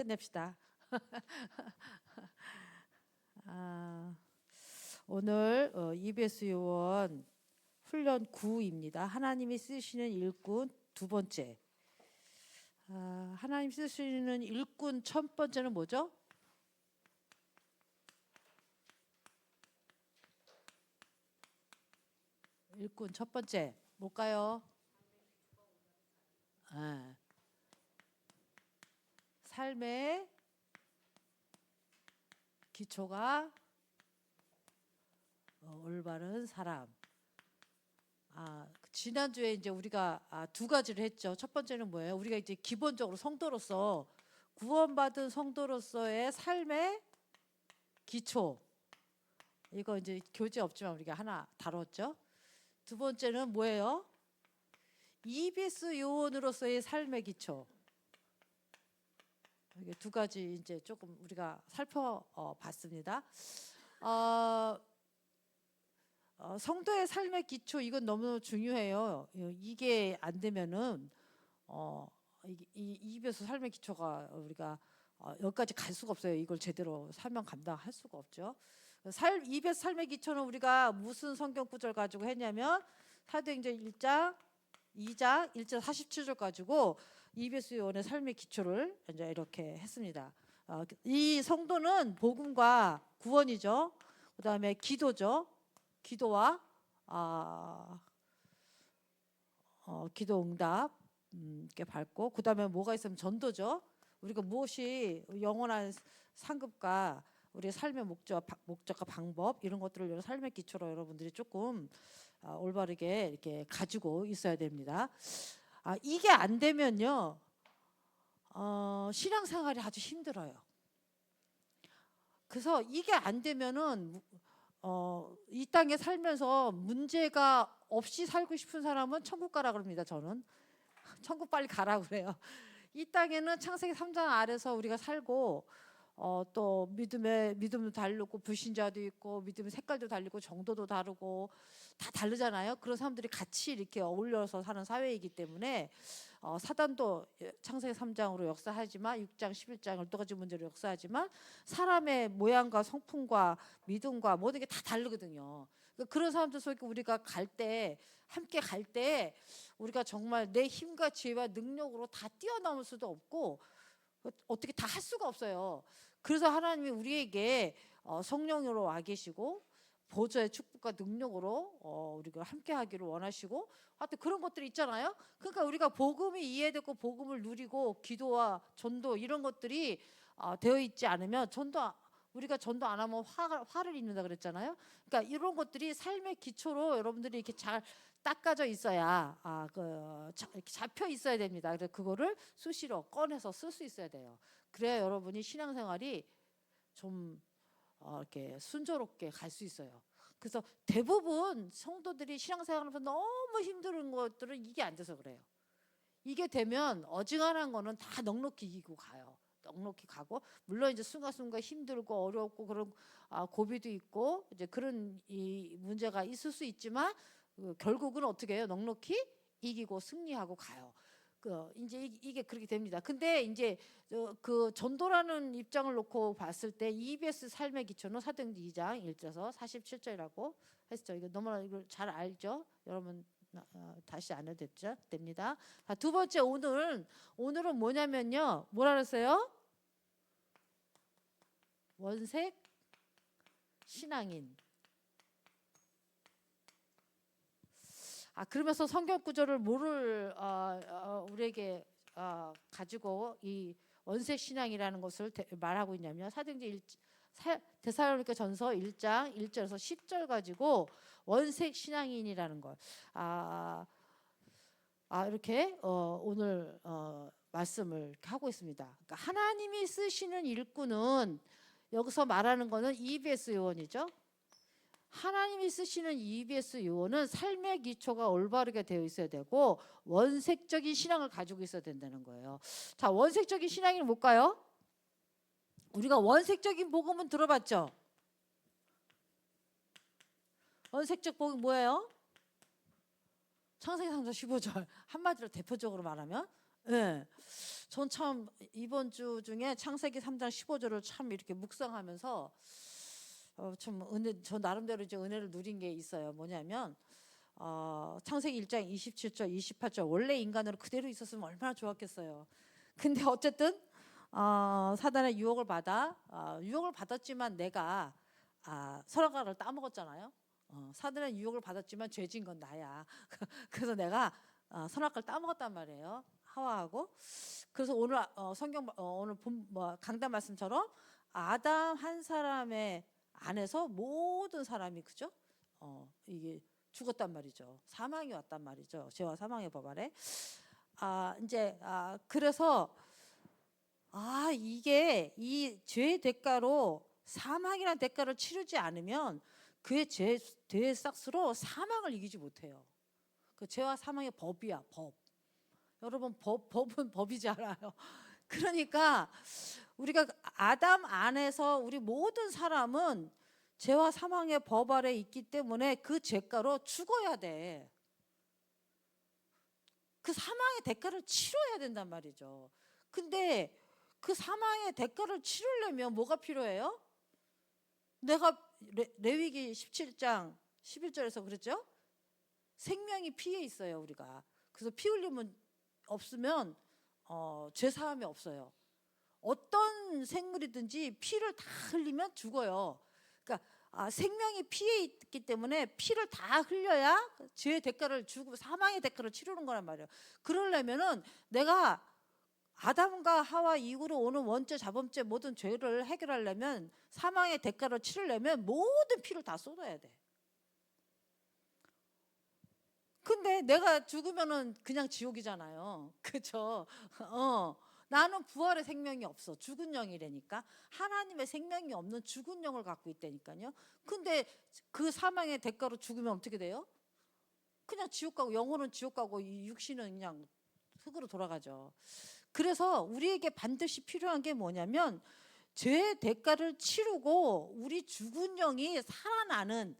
끝냅시다. 아, 오늘 EBS 요원 훈련 9입니다. 하나님이 쓰시는 일꾼 두 번째. 하나님 쓰시는 일꾼 첫 번째는 뭐죠? 일꾼 첫 번째 뭘까요? 삶의 기초가 올바른 사람. 지난주에 이제 우리가 두 가지를 했죠. 첫 번째는 뭐예요? 우리가 이제 기본적으로 성도로서 구원받은 성도로서의 삶의 기초. 이거 이제 교재 없지만 우리가 하나 다뤘죠. 두 번째는 뭐예요? EBS 요원으로서의 삶의 기초. 이게 두 가지 이제 조금 우리가 살펴봤습니다. 성도의 삶의 기초 이건 너무 중요해요. 이게 안 되면은 이 EBS 삶의 기초가 우리가 여기까지 갈 수가 없어요. 이걸 제대로 설명 감당할 수가 없죠. EBS 삶의 기초는 우리가 무슨 성경 구절 가지고 했냐면 사도행전 1장 2장 1절 47절 가지고 EBS 요원의 삶의 기초를 이제 이렇게 했습니다. 이 성도는 복음과 구원이죠. 그 다음에 기도죠. 기도와 기도 응답 이렇게 밟고, 그 다음에 뭐가 있으면 전도죠. 우리가 무엇이 영원한 상급과 우리의 삶의 목적과 방법 이런 것들을 삶의 기초로 여러분들이 조금 올바르게 이렇게 가지고 있어야 됩니다. 이게 안 되면요 신앙생활이 아주 힘들어요. 그래서 이게 안 되면은 이 땅에 살면서 문제가 없이 살고 싶은 사람은 천국 가라 그럽니다. 저는 천국 빨리 가라 그래요. 이 땅에는 창세기 3장 아래서 우리가 살고 또 믿음도 다르고 불신자도 있고 믿음의 색깔도 다르고 정도도 다르고 다 다르잖아요. 그런 사람들이 같이 이렇게 어울려서 사는 사회이기 때문에 사단도 창세기 3장으로 역사하지만 6장 11장 12가지 문제로 역사하지만 사람의 모양과 성품과 믿음과 모든 게 다 다르거든요. 그런 사람들 속에 우리가 함께 갈 때 우리가 정말 내 힘과 지혜와 능력으로 다 뛰어넘을 수도 없고 어떻게 다 할 수가 없어요. 그래서 하나님이 우리에게 성령으로 와 계시고 보좌의 축복과 능력으로 우리가 함께 하기를 원하시고 하여튼 그런 것들이 있잖아요. 그러니까 우리가 복음이 이해되고 복음을 누리고 기도와 전도 이런 것들이 되어 있지 않으면 우리가 전도 안 하면 화를 입는다 그랬잖아요. 그러니까 이런 것들이 삶의 기초로 여러분들이 이렇게 잘 닦아져 있어야 이렇게 잡혀 있어야 됩니다. 그래서 그거를 수시로 꺼내서 쓸 수 있어야 돼요. 그래야 여러분이 신앙생활이 좀 이렇게 순조롭게 갈 수 있어요. 그래서 대부분 성도들이 신앙생활하면서 너무 힘든 것들은 이게 안 돼서 그래요. 이게 되면 어지간한 거는 다 넉넉히 이기고 가요. 넉넉히 가고 물론 이제 순간순간 힘들고 어렵고 그런 고비도 있고 이제 그런 이 문제가 있을 수 있지만 결국은 어떻게 해요? 넉넉히 이기고 승리하고 가요. 이제 이게 그렇게 됩니다. 근데 이제 그 전도라는 입장을 놓고 봤을 때 EBS 삶의 기초는 사도행전 2장 1절에서 47절이라고 했죠. 이거 너무나 이걸 잘 알죠? 여러분 다시 안 해도 됩니다. 두 번째 오늘은 뭐냐면요. 뭐라 그랬어요? 원색 신앙인. 그러면서 성경 구절을 우리에게 가지고 이 원색 신앙이라는 것을 말하고 있냐면 사도행전 데살로니가 전서 1장 1절에서 10절 가지고 원색 신앙인이라는 걸 이렇게 오늘 말씀을 하고 있습니다. 그러니까 하나님이 쓰시는 일꾼은 여기서 말하는 거는 EBS 요원이죠. 하나님이 쓰시는 EBS 요원은 삶의 기초가 올바르게 되어 있어야 되고 원색적인 신앙을 가지고 있어야 된다는 거예요. 자, 원색적인 신앙이 뭘까요? 우리가 원색적인 복음은 들어봤죠? 원색적 복음 뭐예요? 창세기 3장 15절 한마디로 대표적으로 말하면 예. 전 참 이번 주 중에 창세기 3장 15절을 참 이렇게 묵상하면서 참 저 나름대로 이제 은혜를 누린 게 있어요. 뭐냐면 창세기 1장 27절, 28절 원래 인간으로 그대로 있었으면 얼마나 좋았겠어요. 근데 어쨌든 사단의 유혹을 받았지만 내가 선악과를 따먹었잖아요. 사단의 유혹을 받았지만 죄진 건 나야. 그래서 내가 선악과를 따먹었단 말이에요. 하와하고. 그래서 오늘 오늘 강단 말씀처럼 아담 한 사람의 안에서 모든 사람이 그죠? 이게 죽었단 말이죠. 사망이 왔단 말이죠. 죄와 사망의 법 아래. 그래서 이게 이 죄의 대가로 사망이라는 대가를 치르지 않으면 그의 죄의 싹스로 사망을 이기지 못해요. 그 죄와 사망의 법이야, 법. 여러분 법은 법이지 않아요. 그러니까 우리가 아담 안에서 우리 모든 사람은 죄와 사망의 법 아래 있기 때문에 그 죄가로 죽어야 돼. 그 사망의 대가를 치러야 된단 말이죠. 근데 그 사망의 대가를 치르려면 뭐가 필요해요? 내가 레위기 17장 11절에서 그랬죠? 생명이 피에 있어요, 우리가. 그래서 피 흘림은 없으면 죄 사함이 없어요. 어떤 생물이든지 피를 다 흘리면 죽어요. 그러니까 생명이 피에 있기 때문에 피를 다 흘려야 죄의 대가를 주고 사망의 대가를 치르는 거란 말이에요. 그러려면은 내가 아담과 하와 이후로 오는 원죄, 자범죄 모든 죄를 해결하려면 사망의 대가를 치르려면 모든 피를 다 쏟아야 돼. 근데 내가 죽으면은 그냥 지옥이잖아요. 그죠? 나는 부활의 생명이 없어. 죽은 영이라니까. 하나님의 생명이 없는 죽은 영을 갖고 있다니까요. 근데 그 사망의 대가로 죽으면 어떻게 돼요? 그냥 지옥 가고, 영혼은 지옥 가고 이 육신은 그냥 흙으로 돌아가죠. 그래서 우리에게 반드시 필요한 게 뭐냐면 죄의 대가를 치르고 우리 죽은 영이 살아나는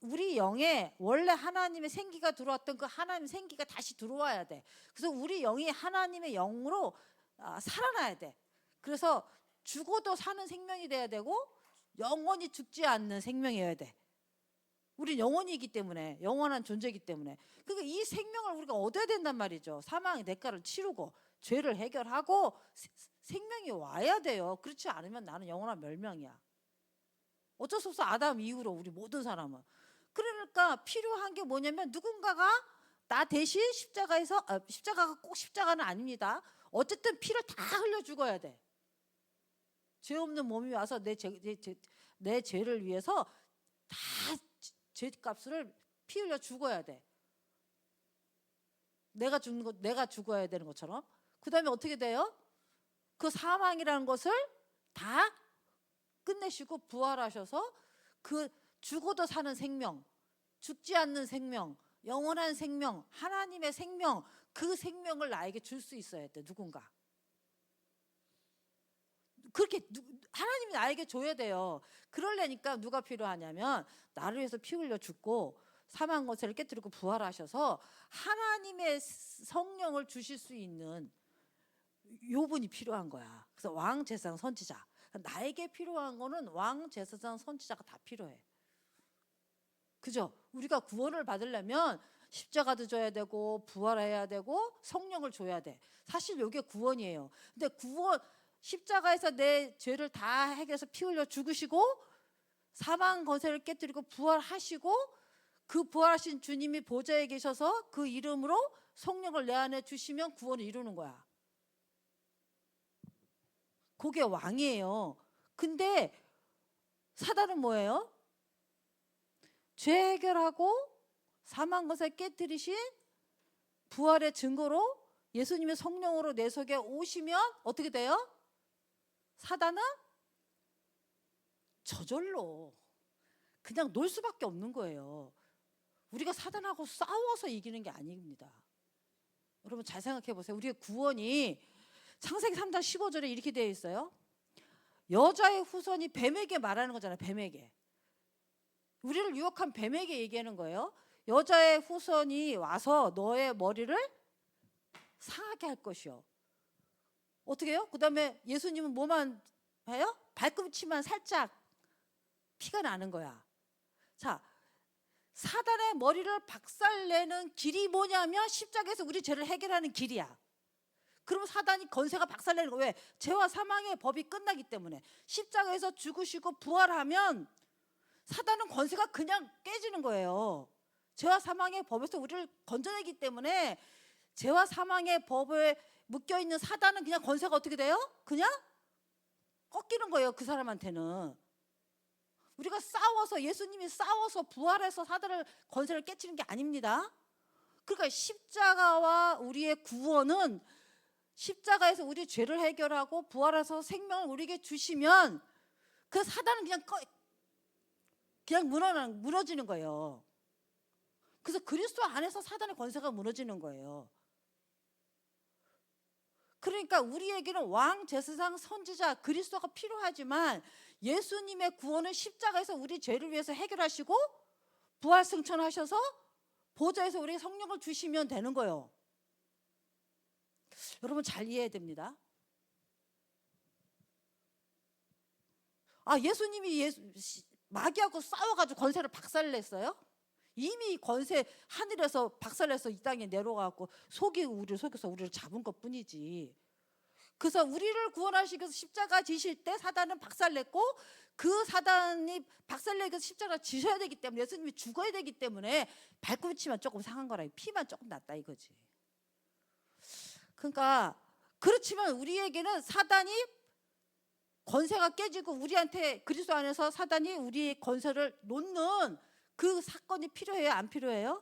우리 영에 원래 하나님의 생기가 들어왔던 그 하나님의 생기가 다시 들어와야 돼. 그래서 우리 영이 하나님의 영으로 살아나야 돼. 그래서 죽어도 사는 생명이 돼야 되고 영원히 죽지 않는 생명이어야 돼. 우린 영원이기 때문에, 영원한 존재이기 때문에. 그러니까 이 생명을 우리가 얻어야 된단 말이죠. 사망의 대가를 치르고 죄를 해결하고 생명이 와야 돼요. 그렇지 않으면 나는 영원한 멸망이야. 어쩔 수 없어. 아담 이후로 우리 모든 사람은. 그러니까 필요한 게 뭐냐면 누군가가 나 대신 십자가가 꼭 십자가는 아닙니다. 어쨌든 피를 다 흘려 죽어야 돼. 죄 없는 몸이 와서 내 죄를 위해서 다 죄값을 피 흘려 죽어야 돼. 내가 죽어야 되는 것처럼. 그 다음에 어떻게 돼요? 그 사망이라는 것을 다 끝내시고 부활하셔서 그 죽어도 사는 생명, 죽지 않는 생명, 영원한 생명, 하나님의 생명, 그 생명을 나에게 줄 수 있어야 돼. 누군가. 그렇게 하나님이 나에게 줘야 돼요. 그러려니까 누가 필요하냐면 나를 위해서 피 흘려 죽고 사망 권세를 깨뜨리고 부활하셔서 하나님의 성령을 주실 수 있는 요 분이 필요한 거야. 그래서 왕, 제사장, 선지자. 나에게 필요한 거는 왕, 제사장, 선지자가 다 필요해. 그죠? 우리가 구원을 받으려면 십자가도 줘야 되고 부활해야 되고 성령을 줘야 돼. 사실 이게 구원이에요. 근데 십자가에서 내 죄를 다 해결해서 피 흘려 죽으시고 사망 권세를 깨뜨리고 부활하시고 그 부활하신 주님이 보좌에 계셔서 그 이름으로 성령을 내 안에 주시면 구원을 이루는 거야. 그게 왕이에요. 근데 사단은 뭐예요? 죄 해결하고 사망 권세 깨뜨리신 부활의 증거로 예수님의 성령으로 내 속에 오시면 어떻게 돼요? 사단은 저절로 그냥 놀 수밖에 없는 거예요. 우리가 사단하고 싸워서 이기는 게 아닙니다. 여러분 잘 생각해 보세요. 우리의 구원이 창세기 3장 15절에 이렇게 되어 있어요. 여자의 후손이 뱀에게 말하는 거잖아요. 뱀에게. 우리를 유혹한 뱀에게 얘기하는 거예요. 여자의 후손이 와서 너의 머리를 상하게 할 것이요. 어떻게 해요? 그 다음에 예수님은 뭐만 해요? 발꿈치만 살짝 피가 나는 거야. 자, 사단의 머리를 박살내는 길이 뭐냐면 십자가에서 우리 죄를 해결하는 길이야. 그럼 사단이 권세가 박살내는 거 왜? 죄와 사망의 법이 끝나기 때문에. 십자가에서 죽으시고 부활하면 사단은 권세가 그냥 깨지는 거예요. 죄와 사망의 법에서 우리를 건져내기 때문에 죄와 사망의 법에 묶여있는 사단은 그냥 권세가 어떻게 돼요? 그냥 꺾이는 거예요. 그 사람한테는. 우리가 싸워서, 예수님이 싸워서 부활해서 사단을 권세를 깨치는 게 아닙니다. 그러니까 십자가와 우리의 구원은 십자가에서 우리 죄를 해결하고 부활해서 생명을 우리에게 주시면 그 사단은 그냥 무너지는 거예요. 그래서 그리스도 안에서 사단의 권세가 무너지는 거예요. 그러니까 우리에게는 왕, 제사장, 선지자, 그리스도가 필요하지만 예수님의 구원은 십자가에서 우리 죄를 위해서 해결하시고 부활 승천하셔서 보좌에서 우리에게 성령을 주시면 되는 거예요. 여러분 잘 이해해야 됩니다. 예수님이 마귀하고 싸워가지고 권세를 박살냈어요? 이미 권세 하늘에서 박살내서 이 땅에 내려가고 우리를 속여서 우리를 잡은 것 뿐이지. 그래서 우리를 구원하시기 위해서 십자가 지실 때 사단은 박살냈고 그 사단이 박살내기 위해서 십자가 지셔야 되기 때문에 예수님이 죽어야 되기 때문에 발꿈치만 조금 상한 거라, 피만 조금 났다 이거지. 그러니까 그렇지만 우리에게는 사단이 권세가 깨지고 우리한테 그리스도 안에서 사단이 우리의 권세를 놓는 그 사건이 필요해요? 안 필요해요?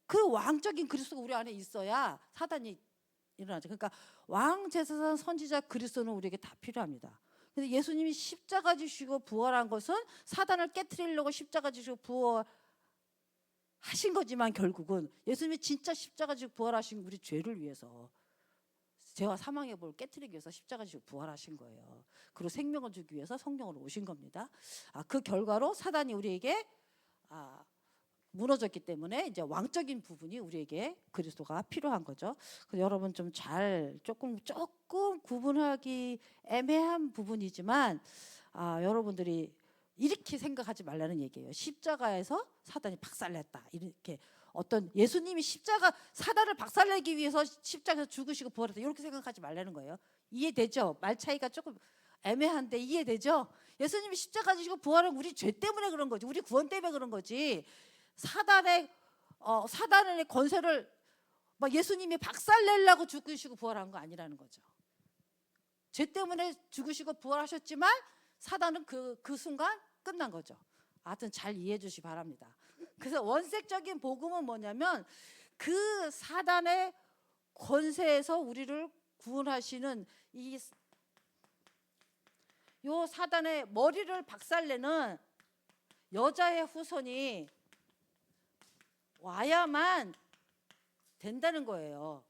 그 왕적인 그리스도가 우리 안에 있어야 사단이 일어나죠. 그러니까 왕, 제사장, 선지자, 그리스도는 우리에게 다 필요합니다. 근데 예수님이 십자가 지시고 부활한 것은 사단을 깨트리려고 십자가 지시고 부활하신 거지만 결국은 예수님이 진짜 십자가 지시고 부활하신 우리 죄를 위해서, 죄와 사망의 법을 깨트리기 위해서 십자가 지시고 부활하신 거예요. 그리고 생명을 주기 위해서 성령으로 오신 겁니다. 그 결과로 사단이 우리에게 무너졌기 때문에 이제 왕적인 부분이 우리에게 그리스도가 필요한 거죠. 그래서 여러분 좀 조금 구분하기 애매한 부분이지만 여러분들이 이렇게 생각하지 말라는 얘기예요. 십자가에서 사단이 박살냈다. 이렇게 어떤 예수님이 사단을 박살내기 위해서 십자가에서 죽으시고 부활했다. 이렇게 생각하지 말라는 거예요. 이해되죠? 말 차이가 조금 애매한데 이해되죠? 예수님이 십자가 지시고 부활은 우리 죄 때문에 그런 거지. 우리 구원 때문에 그런 거지. 사단의 권세를 예수님이 박살내려고 죽으시고 부활한 거 아니라는 거죠. 죄 때문에 죽으시고 부활하셨지만 사단은 그 순간 끝난 거죠. 하여튼 잘 이해해 주시기 바랍니다. 그래서 원색적인 복음은 뭐냐면 그 사단의 권세에서 우리를 구원하시는 요 사단의 머리를 박살내는 여자의 후손이 와야만 된다는 거예요.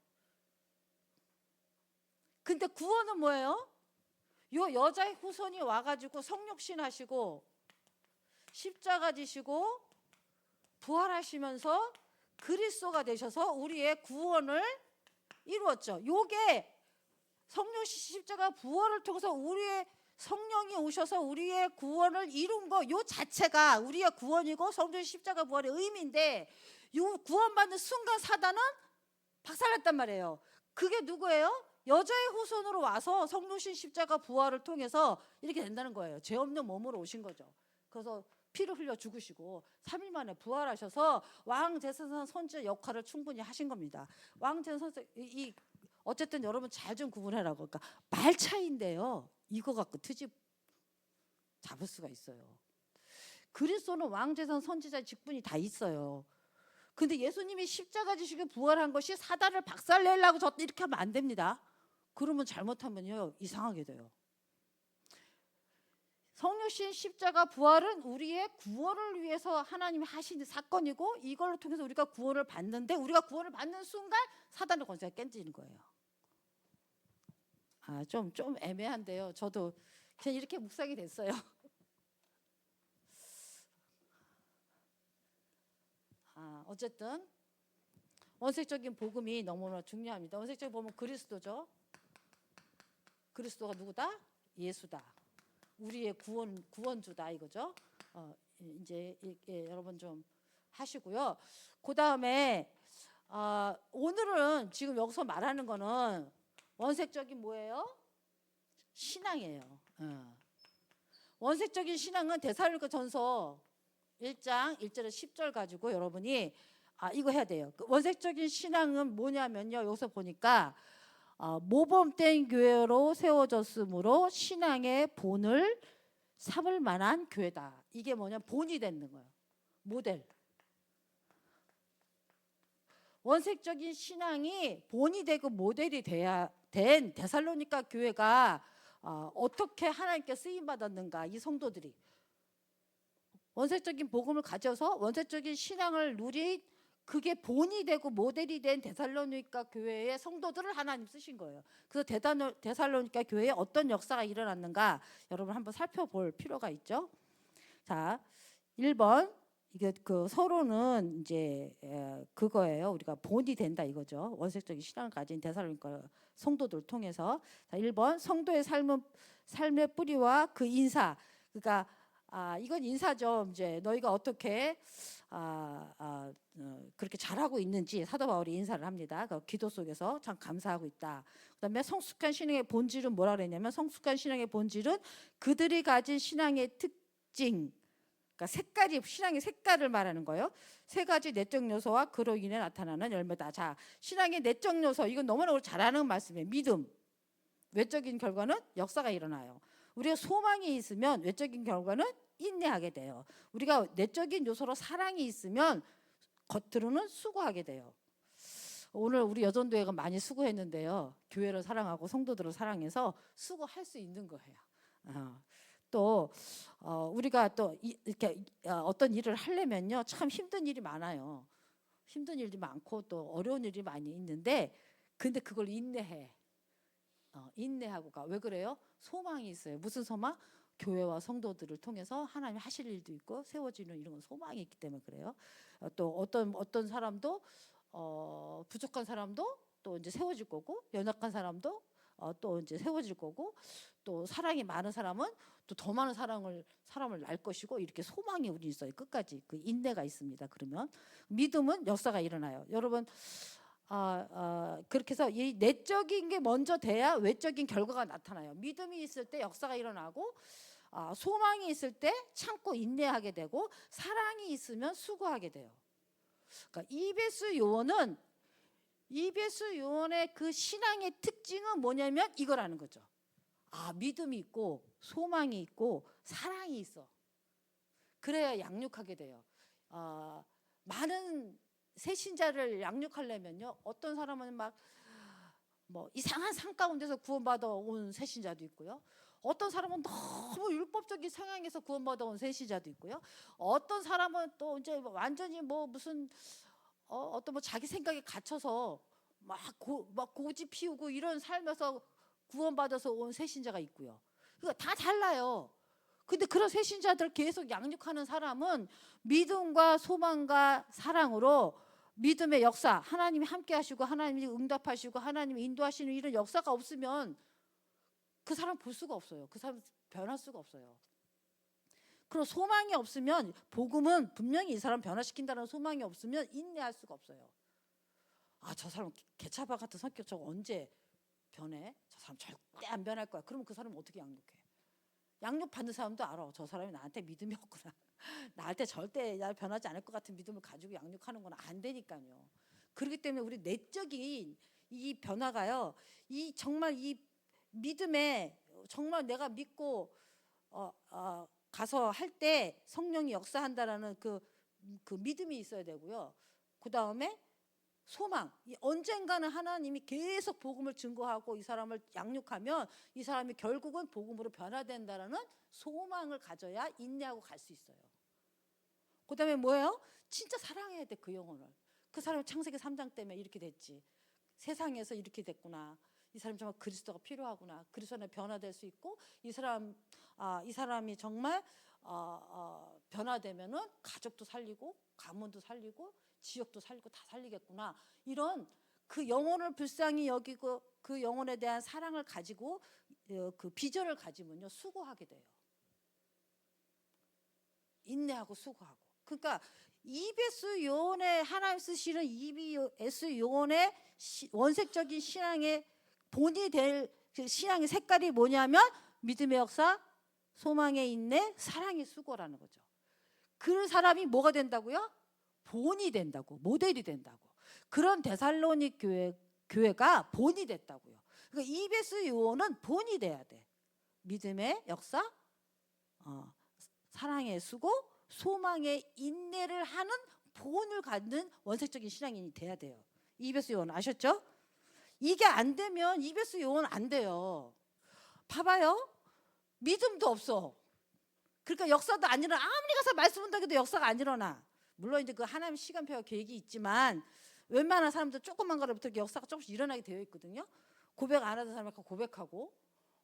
근데 구원은 뭐예요? 요 여자의 후손이 와가지고 성육신 하시고 십자가 지시고 부활하시면서 그리스도가 되셔서 우리의 구원을 이루었죠. 요게 성육신 십자가 부활을 통해서 우리의 성령이 오셔서 우리의 구원을 이룬 거, 요 자체가 우리의 구원이고 성령 십자가 부활의 의미인데, 요 구원받는 순간 사단은 박살났단 말이에요. 그게 누구예요? 여자의 후손으로 와서 성육신 십자가 부활을 통해서 이렇게 된다는 거예요. 죄 없는 몸으로 오신 거죠. 그래서 피를 흘려 죽으시고 3일 만에 부활하셔서 왕, 제사장, 선지자 역할을 충분히 하신 겁니다. 왕, 제사장, 어쨌든 여러분 잘 좀 구분하라고. 그러니까 말 차이인데요. 이거 갖고 트집 잡을 수가 있어요. 그리스도는 왕, 제사장, 선지자 직분이 다 있어요. 근데 예수님이 십자가 지시고 부활한 것이 사단을 박살내려고 이렇게 하면 안 됩니다. 그러면 잘못하면요 이상하게 돼요. 성육신 십자가 부활은 우리의 구원을 위해서 하나님이 하신 사건이고 이걸로 통해서 우리가 구원을 받는데, 우리가 구원을 받는 순간 사단의 권세가 깨지는 거예요. 좀 애매한데요. 저도 그냥 이렇게 묵상이 됐어요. 어쨌든 원색적인 복음이 너무나 중요합니다. 원색적인 복음은 그리스도죠. 그리스도가 누구다? 예수다. 우리의 구원주다 이거죠. 이제 여러분 좀 하시고요. 그 다음에 오늘은 지금 여기서 말하는 거는 원색적인 뭐예요? 신앙이에요. 원색적인 신앙은 데살로니가전서 1장 1절에 10절 가지고 여러분이 이거 해야 돼요. 그 원색적인 신앙은 뭐냐면요. 여기서 보니까 모범된 교회로 세워졌으므로 신앙의 본을 삼을 만한 교회다. 이게 뭐냐? 본이 되는 거예요. 모델. 원색적인 신앙이 본이 되고 모델이 돼야 된 데살로니가 교회가 어떻게 하나님께 쓰임 받았는가? 이 성도들이 원색적인 복음을 가져서 원색적인 신앙을 누린 그게 본이 되고 모델이 된 데살로니가 교회의 성도들을 하나님 쓰신 거예요. 그래서 데살로니가 교회에 어떤 역사가 일어났는가 여러분 한번 살펴볼 필요가 있죠. 자, 1번 이게 그 서로는 이제 그거예요. 우리가 본이 된다 이거죠. 원색적인 신앙을 가진 데살로니가 성도들을 통해서. 자, 1번 성도의 삶의 뿌리와 그 인사. 그러니까 이건 인사죠. 이제 너희가 어떻게 그렇게 잘하고 있는지 사도 바울이 인사를 합니다. 그 기도 속에서 참 감사하고 있다. 그다음에 성숙한 신앙의 본질은 뭐라 그랬냐면 성숙한 신앙의 본질은 그들이 가진 신앙의 특징. 그러니까 색깔이 신앙의 색깔을 말하는 거예요. 세 가지 내적 요소와 그로 인해 나타나는 열매다. 자, 신앙의 내적 요소 이건 너무나 잘 아는 말씀이에요. 믿음. 외적인 결과는 역사가 일어나요. 우리가 소망이 있으면 외적인 결과는 인내하게 돼요. 우리가 내적인 요소로 사랑이 있으면 겉으로는 수고하게 돼요. 오늘 우리 여전도회가 많이 수고했는데요. 교회를 사랑하고 성도들을 사랑해서 수고할 수 있는 거예요. 또 우리가 또 이렇게 어떤 일을 하려면요 참 힘든 일이 많아요. 힘든 일이 많고 또 어려운 일이 많이 있는데 근데 그걸 인내해. 인내하고 가. 왜 그래요? 소망이 있어요. 무슨 소망? 교회와 성도들을 통해서 하나님 하실 일도 있고 세워지는 이런 건 소망이 있기 때문에 그래요. 또 어떤 사람도 부족한 사람도 또 이제 세워질 거고 연약한 사람도 또 이제 세워질 거고 또 사랑이 많은 사람은 또 더 많은 사람을 낳을 것이고 이렇게 소망이 우리 있어요. 끝까지 그 인내가 있습니다. 그러면 믿음은 역사가 일어나요. 여러분 그렇게 해서 이 내적인 게 먼저 돼야 외적인 결과가 나타나요. 믿음이 있을 때 역사가 일어나고 소망이 있을 때 참고 인내하게 되고 사랑이 있으면 수고하게 돼요. 그러니까 이베소 요원의 그 신앙의 특징은 뭐냐면 이거라는 거죠. 믿음이 있고 소망이 있고 사랑이 있어. 그래야 양육하게 돼요. 많은 새신자를 양육하려면요 어떤 사람은 막 뭐 이상한 산 가운데서 구원받아 온 새신자도 있고요. 어떤 사람은 너무 율법적인 성향에서 구원받아 온 새신자도 있고요. 어떤 사람은 또 이제 완전히 뭐 무슨 어떤 뭐 자기 생각에 갇혀서 막 고집 피우고 이런 삶에서 구원받아서 온 새신자가 있고요. 그러니까 다 달라요. 근데 그런 새신자들 계속 양육하는 사람은 믿음과 소망과 사랑으로 믿음의 역사, 하나님이 함께 하시고 하나님이 응답하시고 하나님이 인도하시는 이런 역사가 없으면 그 사람 볼 수가 없어요. 그 사람 변할 수가 없어요. 그리고 소망이 없으면 복음은 분명히 이 사람 변화시킨다는 소망이 없으면 인내할 수가 없어요. 저 사람 개차바 같은 성격 저거 언제 변해? 저 사람 절대 안 변할 거야. 그러면 그 사람 어떻게 양육해? 양육받는 사람도 알아. 저 사람이 나한테 믿음이 없구나. 나한테 절대 변하지 않을 것 같은 믿음을 가지고 양육하는 건 안 되니까요. 그렇기 때문에 우리 내적인 이 변화가요. 이 정말 이 믿음에 정말 내가 믿고 가서 할 때 성령이 역사한다라는 그 믿음이 있어야 되고요. 그 다음에 소망. 언젠가는 하나님이 계속 복음을 증거하고 이 사람을 양육하면 이 사람이 결국은 복음으로 변화된다라는 소망을 가져야 인내하고 갈 수 있어요. 그 다음에 뭐예요? 진짜 사랑해야 돼, 그 영혼을. 그 사람이 창세기 3장 때문에 이렇게 됐지. 세상에서 이렇게 됐구나. 이 사람 정말 그리스도가 필요하구나. 그리스도 안에 변화될 수 있고 이 사람이 정말 변화되면은 가족도 살리고 가문도 살리고 지역도 살리고 다 살리겠구나. 이런 그 영혼을 불쌍히 여기고 그 영혼에 대한 사랑을 가지고 그 비전을 가지면요 수고하게 돼요. 인내하고 수고하고. 그러니까 EBS 요원의 하나님 쓰시는 EBS 요원의 원색적인 신앙의 본이 될 그 신앙의 색깔이 뭐냐면 믿음의 역사, 소망의 인내, 사랑의 수고라는 거죠. 그 사람이 뭐가 된다고요? 본이 된다고, 모델이 된다고. 그런 데살로닉 교회가 본이 됐다고요. 그러니까 EBS 요원은 본이 돼야 돼. 믿음의 역사, 사랑의 수고, 소망의 인내를 하는 본을 갖는 원색적인 신앙인이 돼야 돼요. EBS 요원 아셨죠? 이게 안 되면 EBS 요원 안 돼요. 봐봐요. 믿음도 없어. 그러니까 역사도 안 일어나. 아무리 가서 말씀 한다고 해도 역사가 안 일어나. 물론 이제 그 하나님 시간표와 계획이 있지만 웬만한 사람들 조금만 거라부터 역사가 조금씩 일어나게 되어 있거든요. 고백 안 하던 사람이 고백하고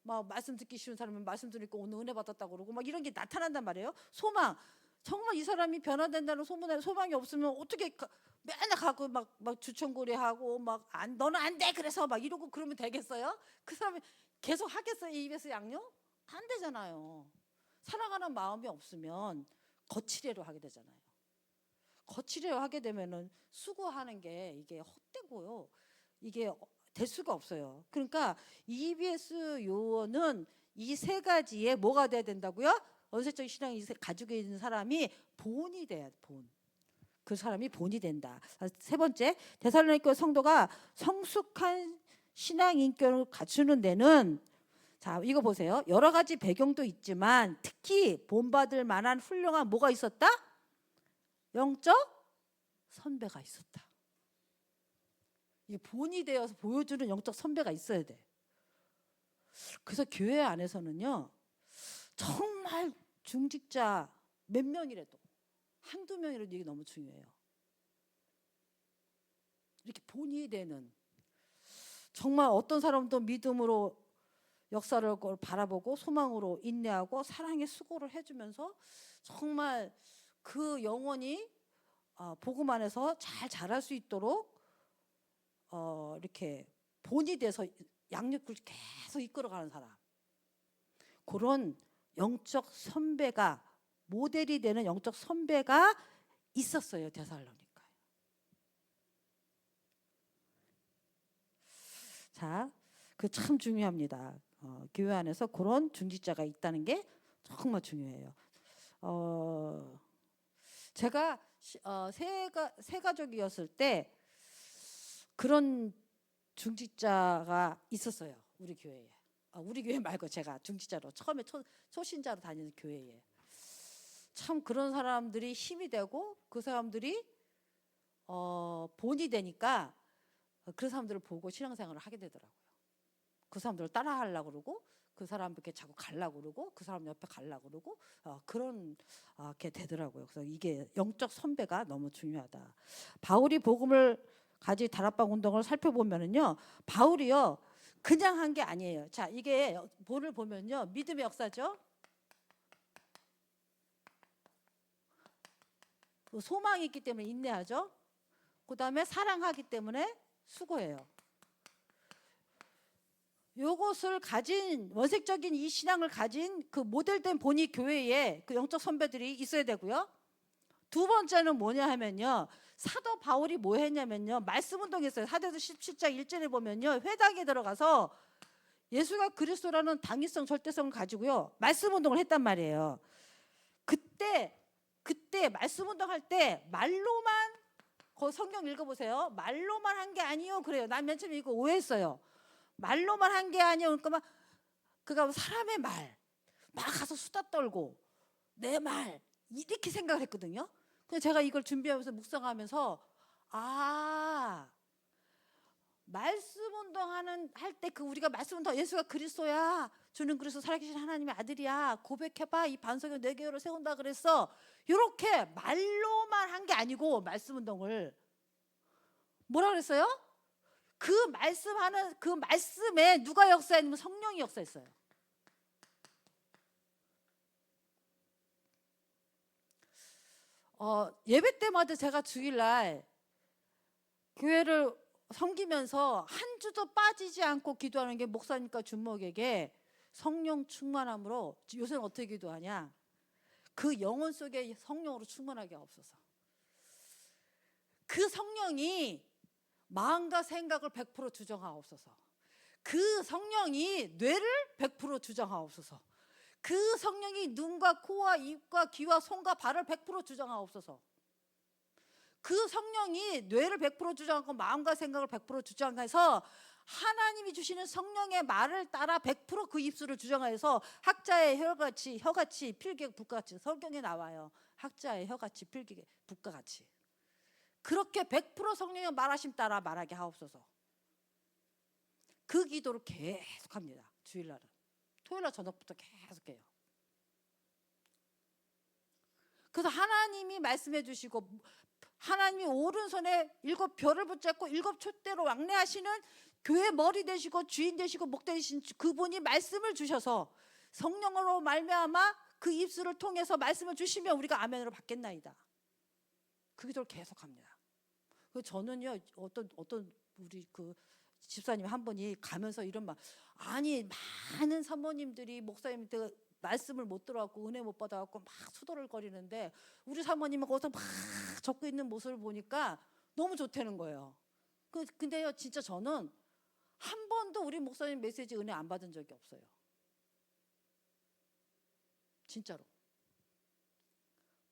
막 말씀 듣기 쉬운 사람은 말씀 들으니까 오늘 은혜 받았다고 그러고 막 이런 게 나타난단 말이에요. 소망. 정말 이 사람이 변화된다는 소망이 없으면 어떻게 맨날 가고 막 주천고래하고 막 너는 안 돼 그래서 막 이러고 그러면 되겠어요? 그 사람이 계속 하겠어요? 입에서 양념? 안 되잖아요. 사랑하는 마음이 없으면 거칠애로 하게 되잖아요. 거칠애로 하게 되면은 수고하는 게 이게 헛되고요. 이게 될 수가 없어요. 그러니까 EBS 요원은 이 세 가지에 뭐가 돼야 된다고요? 원색적인 신앙을 가지고 있는 사람이 본이 돼야 돼. 본. 그 사람이 본이 된다. 세 번째, 데살로니가 성도가 성숙한 신앙 인격을 갖추는 데는 자, 이거 보세요. 여러 가지 배경도 있지만 특히 본받을 만한 훌륭한 뭐가 있었다? 영적 선배가 있었다. 이게 본이 되어서 보여주는 영적 선배가 있어야 돼. 그래서 교회 안에서는요. 정말 중직자 몇 명이라도 한두 명이라도 이게 너무 중요해요. 이렇게 본이 되는 정말 어떤 사람도 믿음으로 역사를 바라보고 소망으로 인내하고 사랑의 수고를 해주면서 정말 그 영혼이 복음 안에서 잘 자랄 수 있도록 이렇게 본이 돼서 양육을 계속 이끌어가는 사람. 그런 영적 선배가 모델이 되는 영적 선배가 있었어요. 데살로니카에. 자, 그 참 중요합니다. 교회 안에서 그런 중직자가 있다는 게 정말 중요해요. 제가 세 가족이었을 때 그런 중직자가 있었어요. 우리 교회에. 우리 교회 말고 제가 중직자로 처음에 초신자로 다니는 교회에. 참 그런 사람들이 힘이 되고 그 사람들이 본이 되니까 그 사람들을 보고 신앙생활을 하게 되더라고요. 그 사람들을 따라하려고 그러고 그 사람에게 자꾸 가려고 그러고 그 사람 옆에 가려고 그러고 그렇게 되더라고요. 그래서 이게 영적 선배가 너무 중요하다. 바울이 복음을 가지 다락방 운동을 살펴보면은요, 바울이요 그냥 한 게 아니에요. 자, 이게 본을 보면요, 믿음의 역사죠. 소망이 있기 때문에 인내하죠. 그 다음에 사랑하기 때문에 수고해요. 요것을 가진 원색적인 이 신앙을 가진 그 모델된 본이 교회에 그 영적 선배들이 있어야 되고요. 두 번째는 뭐냐 하면요, 사도 바울이 뭐 했냐면요, 말씀 운동했어요. 사도행전 17장 1절에 보면요, 회당에 들어가서 예수가 그리스도라는 당위성 절대성을 가지고요 말씀 운동을 했단 말이에요. 그때 말씀 운동할 때 말로만, 그 성경 읽어보세요. 말로만 한 게 아니요 그래요. 난 맨 처음에 이거 오해했어요. 말로만 한 게 아니요. 그러니까 그가 사람의 말, 막 가서 수다 떨고 내 말 이렇게 생각을 했거든요. 근데 제가 이걸 준비하면서 묵상하면서 말씀 운동하는 할 때 그 우리가 말씀 운동 예수가 그리스도야, 주는 그리스도 살아계신 하나님의 아들이야, 고백해봐, 이 반석을 네 개로 세운다 그랬어. 이렇게 말로만 한 게 아니고 말씀 운동을 뭐라 그랬어요? 그 말씀하는 그 말씀에 누가 역사했냐면 성령이 역사했어요. 예배 때마다 제가 주일날 교회를 섬기면서 한 주도 빠지지 않고 기도하는 게 목사님과 준목에게 성령 충만함으로, 요새는 어떻게 기도하냐, 그 영혼 속에 성령으로 충만하게 하옵소서. 그 성령이 마음과 생각을 100% 주장하옵소서. 그 성령이 뇌를 100% 주장하옵소서. 그 성령이 눈과 코와 입과 귀와 손과 발을 100% 주장하옵소서. 그 성령이 뇌를 100% 주장하고 마음과 생각을 100% 주장해서 하나님이 주시는 성령의 말을 따라 100% 그 입술을 주장해서 학자의 혀같이 필개 북같이 성경에 나와요. 학자의 혀같이 필개 북같이. 그렇게 100% 성령의 말하심 따라 말하게 하옵소서. 그 기도를 계속합니다. 주일날은. 토요일날 저녁부터 계속해요. 그래서 하나님이 말씀해 주시고 하나님이 오른손에 7별을 붙잡고 7촛대로 왕래하시는 교회 머리 되시고 주인 되시고 목 되신 그분이 말씀을 주셔서 성령으로 말미암아 그 입술을 통해서 말씀을 주시면 우리가 아멘으로 받겠나이다. 그 기도를 계속합니다. 저는요, 어떤 우리 그 집사님 한 분이 가면서 이런 말, 아니 많은 사모님들이 목사님들 말씀을 못 들어갖고 은혜 못 받아갖고 막 수도를 거리는데 우리 사모님은 거기서 막 적고 있는 모습을 보니까 너무 좋다는 거예요. 근데요, 진짜 저는 한 번도 우리 목사님 메시지 은혜 안 받은 적이 없어요. 진짜로.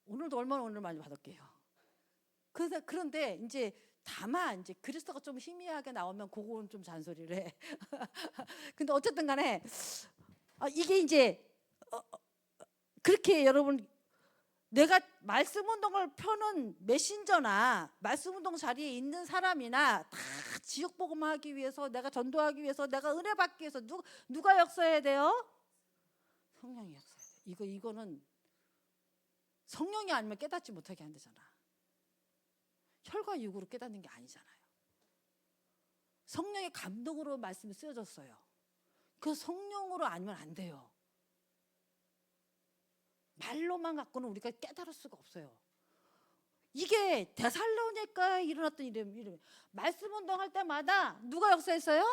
오늘도 얼마나 오늘 많이 받을게요. 그런데 이제 다만 이제 그리스도가 좀 희미하게 나오면 그거는 좀 잔소리를 해. 근데 어쨌든 간에 이게 이제 그렇게 여러분, 내가 말씀 운동을 펴는 메신저나 말씀 운동 자리에 있는 사람이나 다 지역 복음하기 위해서, 내가 전도하기 위해서, 내가 은혜 받기 위해서 누가 역사해야 돼요? 성령이 역사해야 돼. 이거는 성령이 아니면 깨닫지 못하게 한다잖아. 혈과 육으로 깨닫는 게 아니잖아요. 성령의 감동으로 말씀이 쓰여졌어요. 그 성령으로 아니면 안 돼요. 말로만 갖고는 우리가 깨달을 수가 없어요. 이게 데살로니가에 일어났던 일이에요. 말씀 운동할 때마다 누가 역사했어요?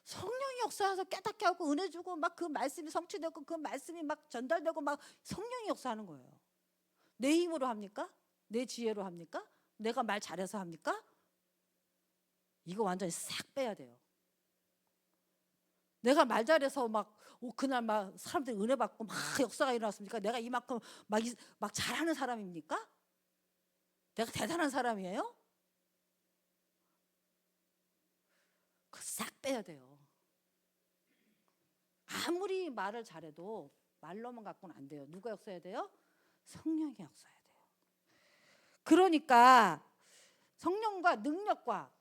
성령이 역사해서 깨닫게 하고 은혜 주고 막 그 말씀이 성취되고 그 말씀이 막 전달되고 막 성령이 역사하는 거예요. 내 힘으로 합니까? 내 지혜로 합니까? 내가 말 잘해서 합니까? 이거 완전히 싹 빼야 돼요. 내가 말 잘해서 막 그날 막 사람들이 은혜 받고 막 역사가 일어났습니까? 내가 이만큼 막 잘하는 사람입니까? 내가 대단한 사람이에요? 그거 싹 빼야 돼요. 아무리 말을 잘해도 말로만 갖고는 안 돼요. 누가 역사해야 돼요? 성령이 역사해야 돼요. 그러니까 성령과 능력과,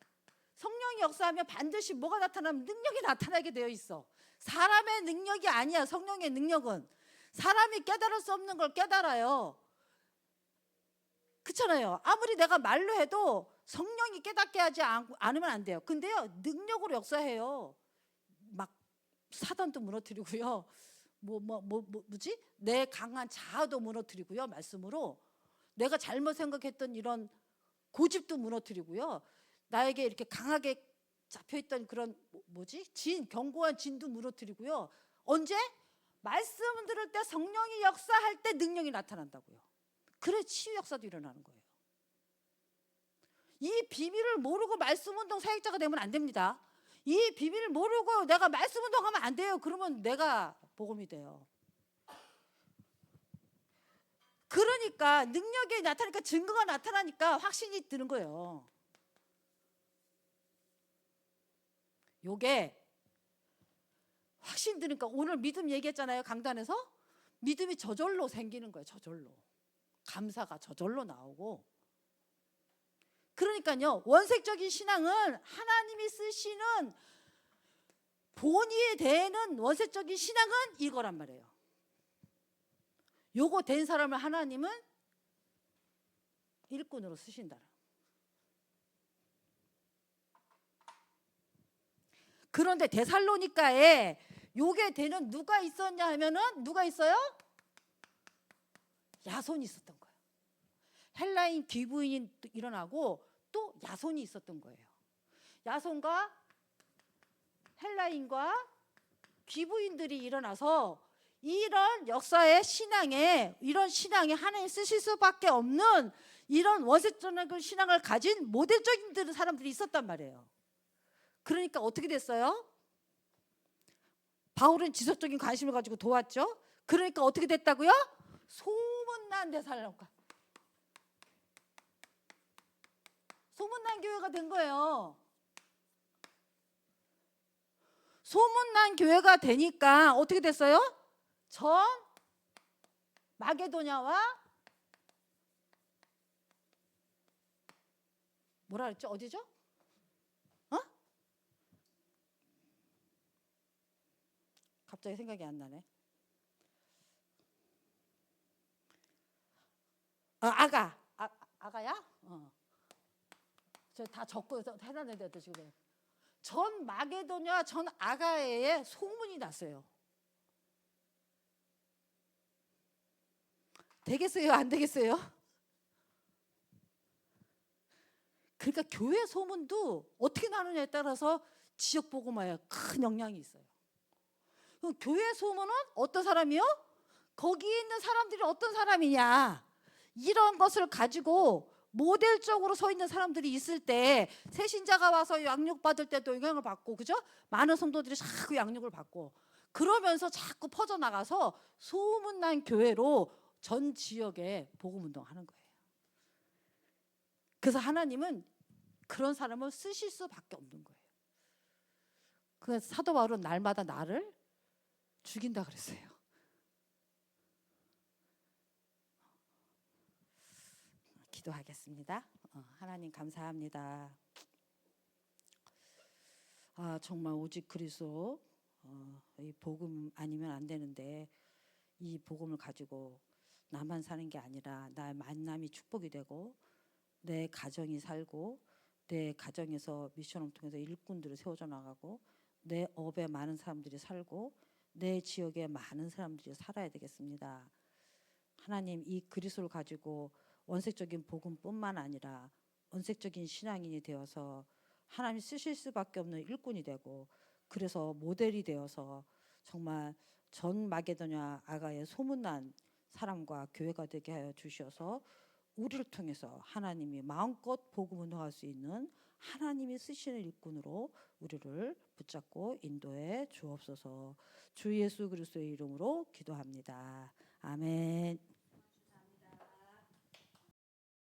성령이 역사하면 반드시 뭐가 나타나면 능력이 나타나게 되어 있어. 사람의 능력이 아니야. 성령의 능력은 사람이 깨달을 수 없는 걸 깨달아요. 그렇잖아요. 아무리 내가 말로 해도 성령이 깨닫게 하지 않으면 안 돼요. 근데요, 능력으로 역사해요. 막 사단도 무너뜨리고요. 뭐지? 내 강한 자아도 무너뜨리고요. 말씀으로 내가 잘못 생각했던 이런 고집도 무너뜨리고요. 나에게 이렇게 강하게 잡혀있던 그런 견고한 진도 무너뜨리고요. 언제? 말씀 들을 때 성령이 역사할 때 능력이 나타난다고요. 그래 치유 역사도 일어나는 거예요. 이 비밀을 모르고 말씀 운동 사역자가 되면 안 됩니다. 이 비밀을 모르고 내가 말씀 운동하면 안 돼요. 그러면 내가 복음이 돼요. 그러니까 능력이 나타나니까, 증거가 나타나니까 확신이 드는 거예요. 요게 확신 드니까, 오늘 믿음 얘기했잖아요. 강단에서 믿음이 저절로 생기는 거예요. 저절로. 감사가 저절로 나오고. 그러니까요, 원색적인 신앙은 하나님이 쓰시는 본의에 대해는 원색적인 신앙은 이거란 말이에요. 요거 된 사람을 하나님은 일꾼으로 쓰신다. 그런데 데살로니가에 요게 되는 누가 있었냐 하면은, 누가 있어요? 야손이 있었던 거예요. 헬라인 귀부인이 일어나고 또 야손이 있었던 거예요. 야손과 헬라인과 귀부인들이 일어나서 이런 역사의 신앙에, 이런 신앙에 하나님 쓰실 수밖에 없는 이런 원색적인 신앙을 가진 모델적인 사람들이 있었단 말이에요. 그러니까 어떻게 됐어요? 바울은 지속적인 관심을 가지고 도왔죠. 그러니까 어떻게 됐다고요? 소문난 데살로니가, 소문난 교회가 된 거예요. 소문난 교회가 되니까 어떻게 됐어요? 전 마게도냐와 뭐라 그랬죠? 어디죠? 갑자기 생각이 안 나네. 아가야? 저 다 적고 해놨는데 지금 전 마게도냐 전 아가야에 소문이 났어요. 되겠어요? 안 되겠어요? 그러니까 교회 소문도 어떻게 나누냐에 따라서 지역 복음화에 큰 영향이 있어요. 그럼 교회 소문은 어떤 사람이요? 거기에 있는 사람들이 어떤 사람이냐, 이런 것을 가지고 모델적으로 서 있는 사람들이 있을 때 새신자가 와서 양육받을 때도 영향을 받고, 그죠? 많은 성도들이 자꾸 양육을 받고 그러면서 자꾸 퍼져나가서 소문난 교회로 전 지역에 복음운동하는 거예요. 그래서 하나님은 그런 사람을 쓰실 수밖에 없는 거예요. 그래서 사도 바울은 날마다 나를 죽인다 그랬어요. 기도하겠습니다. 하나님 감사합니다. 정말 오직 그리스도 이 복음 아니면 안 되는데, 이 복음을 가지고 나만 사는 게 아니라 나의 만남이 축복이 되고 내 가정이 살고 내 가정에서 미션을 통해서 일꾼들을 세워져 나가고 내 업에 많은 사람들이 살고 내 지역에 많은 사람들이 살아야 되겠습니다. 하나님, 이 그리스도를 가지고 원색적인 복음뿐만 아니라 원색적인 신앙인이 되어서 하나님 쓰실 수밖에 없는 일꾼이 되고, 그래서 모델이 되어서 정말 전 마게도냐 아가의 소문난 사람과 교회가 되게 하여 주셔서 우리를 통해서 하나님이 마음껏 복음 운동할 수 있는 하나님이 쓰시는 일꾼으로 우리를 붙잡고 인도해 주옵소서. 주 예수 그리스도의 이름으로 기도합니다. 아멘.